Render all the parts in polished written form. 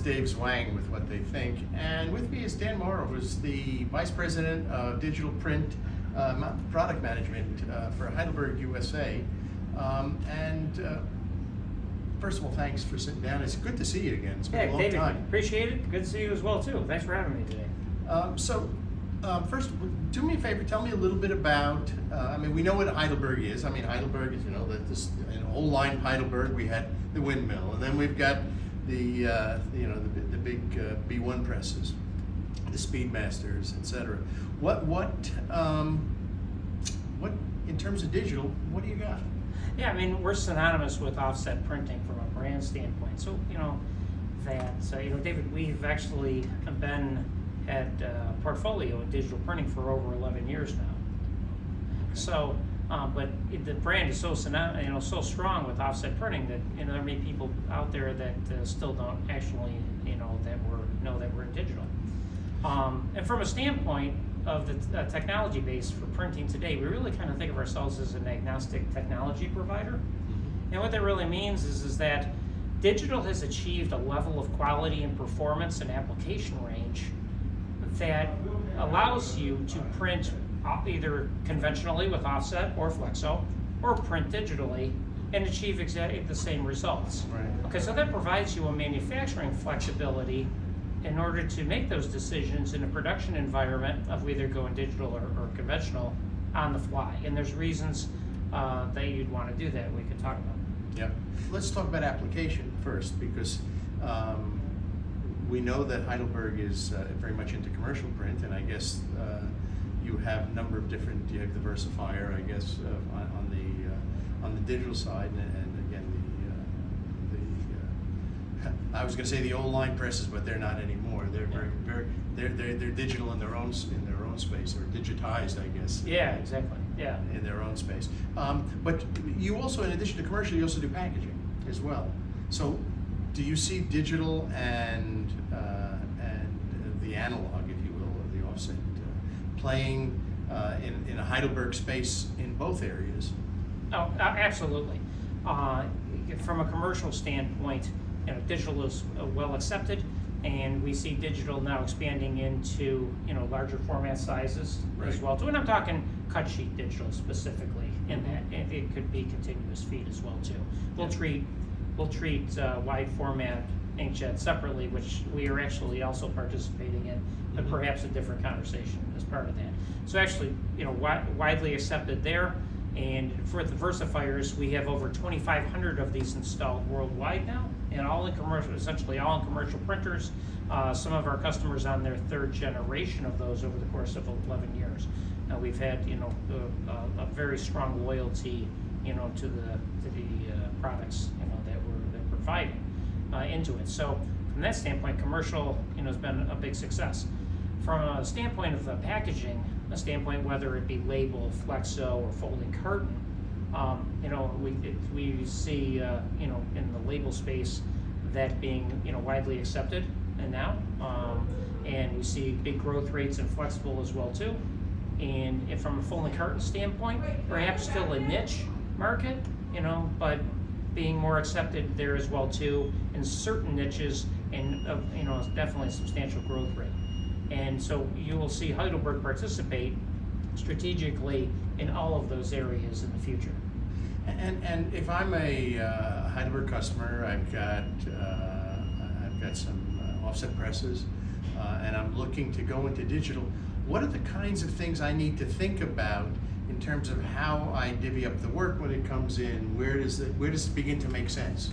Dave Zwang with What They Think, and with me is Dan Maurer, who's the Vice President of Digital Print Product Management for Heidelberg USA. First of all, thanks for sitting down. It's good to see you again. It's been a long David, time. Appreciate it. Good to see you as well too. Thanks for having me today. First, do me a favor. Tell me a little bit about. We know what Heidelberg is. Heidelberg is, in old line Heidelberg. We had the windmill, and then we've got the big B1 presses, the Speedmasters, etc. What in terms of digital? What do you got? Yeah, we're synonymous with offset printing from a brand standpoint. So David, we've actually had a portfolio in digital printing for over 11 years now. So, but the brand is so strong with offset printing that there are many people out there that still don't actually know that we're in digital. And from a standpoint of the technology base for printing today, we really kind of think of ourselves as an agnostic technology provider. And what that really means is that digital has achieved a level of quality and performance and application range that allows you to print either conventionally with offset or flexo, or print digitally and achieve exactly the same results. Right. Okay, so that provides you a manufacturing flexibility in order to make those decisions in a production environment of either going digital or conventional on the fly. And there's reasons that you'd want to do that we could talk about. Yeah. Let's talk about application first, because we know that Heidelberg is very much into commercial print, and I guess you have a number of different. You have the versifier, I guess, on the digital side, and again I was going to say the old line presses, but they're not anymore. They're they're digital in their own space, or digitized, I guess. Yeah, exactly. Yeah. In their own space. But you also, in addition to commercial, you also do packaging as well. So, do you see digital and the analog, if you will, or the offset, playing in a Heidelberg space in both areas? Oh, absolutely. From a commercial standpoint, digital is well accepted, and we see digital now expanding into larger format sizes as well too. And I'm talking cut sheet digital specifically in that. And it could be continuous feed as well too. We'll treat wide format inkjet separately, which we are actually also participating in, but perhaps a different conversation as part of that. So actually, widely accepted there. And for the versifiers, we have over 2,500 of these installed worldwide now, and all in commercial, essentially all in commercial printers. Some of our customers on their third generation of those over the course of 11 years. We've had a very strong loyalty to the products that we're providing into it. So from that standpoint, commercial has been a big success. From a standpoint of the packaging, a standpoint whether it be label, flexo, or folding carton, we see in the label space that being widely accepted and now, and we see big growth rates in flexible as well too. And if from a folding carton standpoint, perhaps still a niche market, but being more accepted there as well too in certain niches, and definitely a substantial growth rate. And so you will see Heidelberg participate strategically in all of those areas in the future. And if I'm a Heidelberg customer, I've got some offset presses, and I'm looking to go into digital. What are the kinds of things I need to think about in terms of how I divvy up the work when it comes in? Where does it begin to make sense?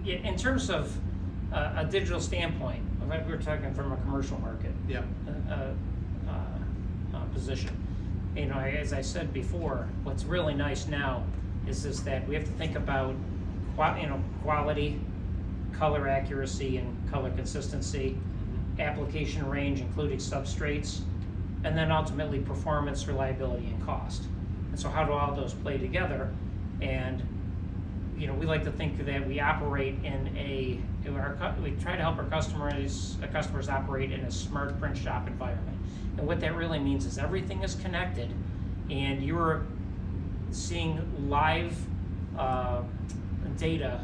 Yeah, in terms of a digital standpoint, we're talking from a commercial market position. As I said before, what's really nice now is that we have to think about quality, color accuracy, and color consistency, application range, including substrates, and then ultimately performance, reliability, and cost. And so how do all those play together? And we like to think that we operate we try to help our customers operate in a smart print shop environment. And what that really means is everything is connected, and you're seeing live data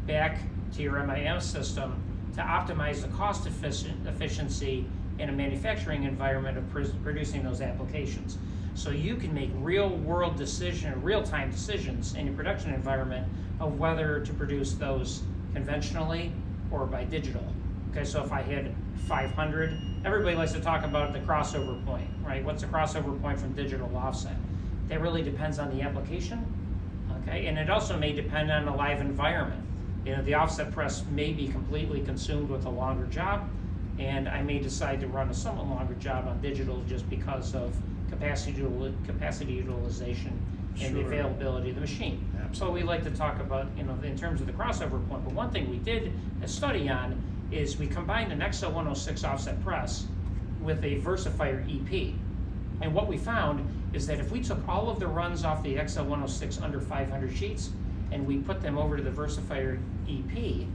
back to your MIM system to optimize the cost efficiency in a manufacturing environment of producing those applications. So you can make real-time decisions in your production environment of whether to produce those conventionally or by digital. Okay, so if I had 500, everybody likes to talk about the crossover point, right? What's the crossover point from digital to offset? That really depends on the application, okay? And it also may depend on the live environment. You know, the offset press may be completely consumed with a longer job, and I may decide to run a somewhat longer job on digital just because of capacity utilization and the availability of the machine. Absolutely. So we like to talk about, you know, in terms of the crossover point. But one thing we did a study on is we combined an XL106 offset press with a Versifier EP. And what we found is that if we took all of the runs off the XL106 under 500 sheets and we put them over to the Versifier EP,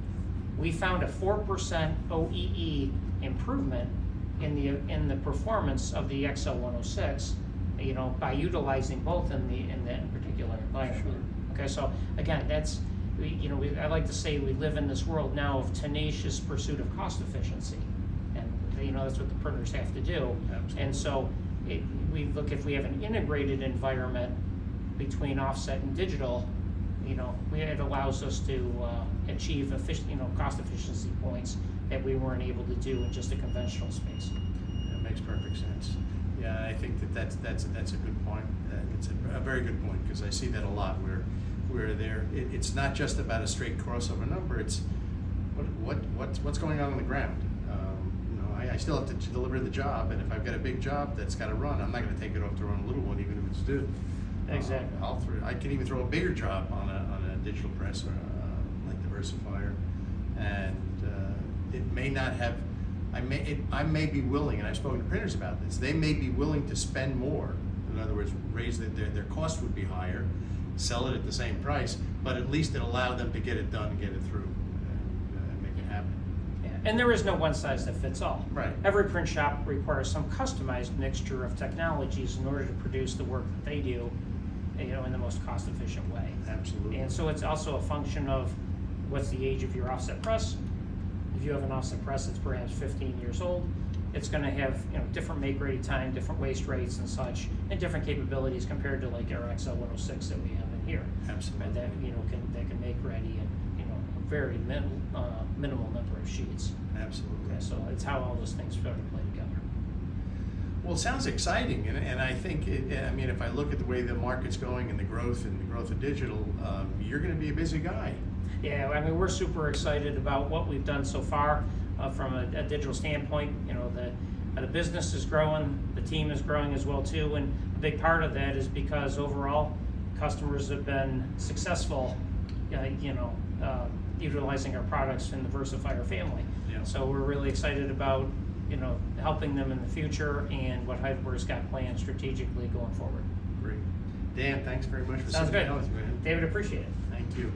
we found a 4% OEE improvement in the performance of the XL106, you know, by utilizing both in that particular environment. Sure. Okay, so again, that's, I like to say we live in this world now of tenacious pursuit of cost efficiency, and that's what the printers have to do. Absolutely. And so we look, if we have an integrated environment between offset and digital, it allows us to achieve cost efficiency points that we weren't able to do in just a conventional space. That makes perfect sense. Yeah, I think that's a good point. It's a very good point, because I see that a lot where it's not just about a straight crossover number. It's what's going on the ground. I still have to deliver the job, and if I've got a big job that's got to run, I'm not going to take it off to run a little one, even if it's due. Exactly. I can even throw a bigger job on a digital press or like the Versifier, and it may not have. I may be willing, and I've spoken to printers about this. They may be willing to spend more. In other words, raise their cost would be higher, sell it at the same price, but at least it allowed them to get it done, get it through, and make it happen. And there is no one size that fits all. Right. Every print shop requires some customized mixture of technologies in order to produce the work that they do, in the most cost-efficient way. Absolutely. And so it's also a function of what's the age of your offset press. If you have an offset press that's perhaps 15 years old, it's going to have different make-ready time, different waste rates and such, and different capabilities compared to like our XL106 that we have in here. Absolutely. That can make ready in a very minimal number of sheets. Absolutely. Okay, so it's how all those things sort of play together. Well, it sounds exciting, and I think if I look at the way the market's going and the growth of digital, you're going to be a busy guy. Yeah, we're super excited about what we've done so far from a digital standpoint. The business is growing, the team is growing as well too, and a big part of that is because overall customers have been successful, utilizing our products in the Versifier family. Yeah. So we're really excited about helping them in the future and what Heidelberg's got planned strategically going forward. Great. Dan, thanks very much for Sounds sitting good. down with me, man. David, appreciate it. Thank you.